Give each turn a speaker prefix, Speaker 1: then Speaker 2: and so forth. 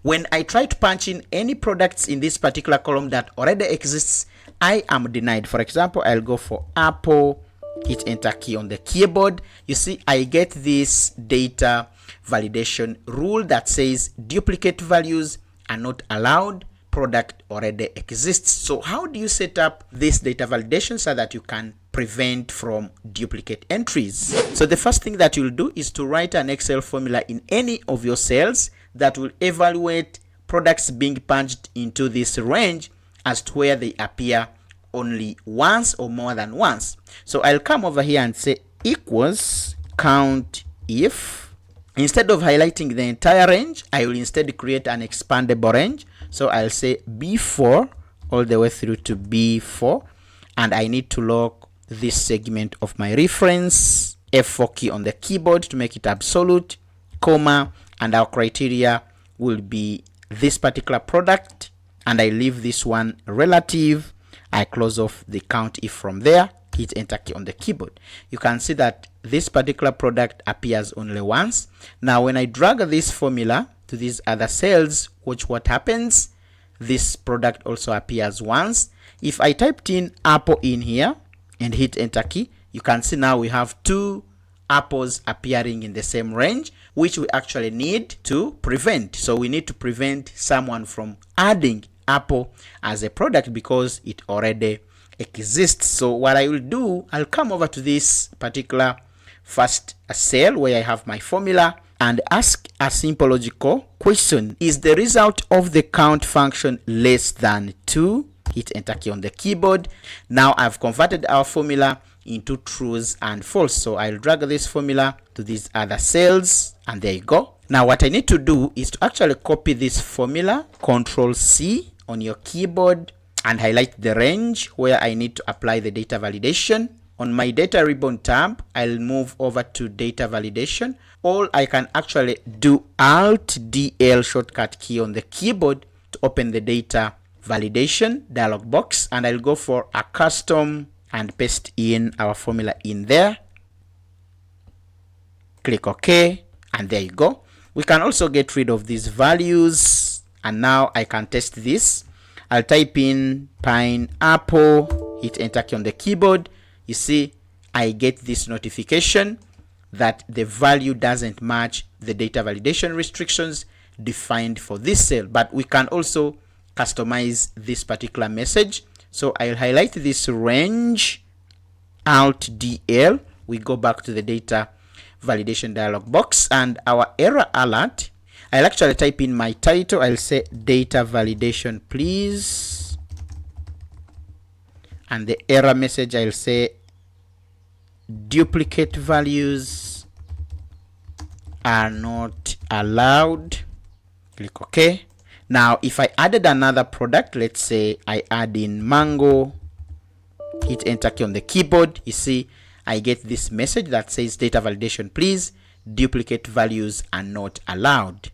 Speaker 1: When I try to punch in any products in this particular column that already exists, I am denied. For example, I'll go for Apple, hit enter key on the keyboard. You see, I get this data validation rule that says duplicate values are not allowed, product already exists. So how do you set up this data validation so that you can prevent from duplicate entries? So the first thing that you'll do is to write an Excel formula in any of your cells that will evaluate products being punched into this range as to where they appear only once or more than once. So I'll come over here and say equals COUNTIF. Instead of highlighting the entire range, I will instead create an expandable range. So I'll say B4 all the way through to B4, and I need to lock this segment of my reference, F4 key on the keyboard to make it absolute, comma, and our criteria will be this particular product, and I leave this one relative. I close off the COUNTIF from there, hit enter key on the keyboard. You can see that this particular product appears only once. Now when I drag this formula to these other cells, watch what happens. This product also appears once. If I typed in Apple in here and hit enter key, you can see now we have two apples appearing in the same range, which we actually need to prevent. So we need to prevent someone from adding Apple as a product because it already exists. So what I will do, I'll come over to this particular first cell where I have my formula and ask a simple logical question. Is the result of the count function less than 2? Hit enter key on the keyboard. Now I've converted our formula into trues and false. So I'll drag this formula to these other cells, and there you go. Now what I need to do is to actually copy this formula, Control C on your keyboard, and highlight the range where I need to apply the data validation. On my data ribbon tab, I'll move over to data validation. Or I can actually do Alt DL shortcut key on the keyboard to open the data validation dialog box, and I'll go for a custom and paste in our formula in there. Click OK, and there you go. We can also get rid of these values, and now I can test this. I'll type in pineapple, hit enter key on the keyboard. You see, I get this notification that the value doesn't match the data validation restrictions defined for this cell, but we can also customize this particular message. So I'll highlight this range, Alt DL. We go back to the data validation dialog box, and our error alert, I'll actually type in my title. I'll say data validation please, and the error message I'll say duplicate values are not allowed. Click OK. Now if I added another product, let's say I add in mango, hit enter key on the keyboard, you see I get this message that says data validation please, duplicate values are not allowed.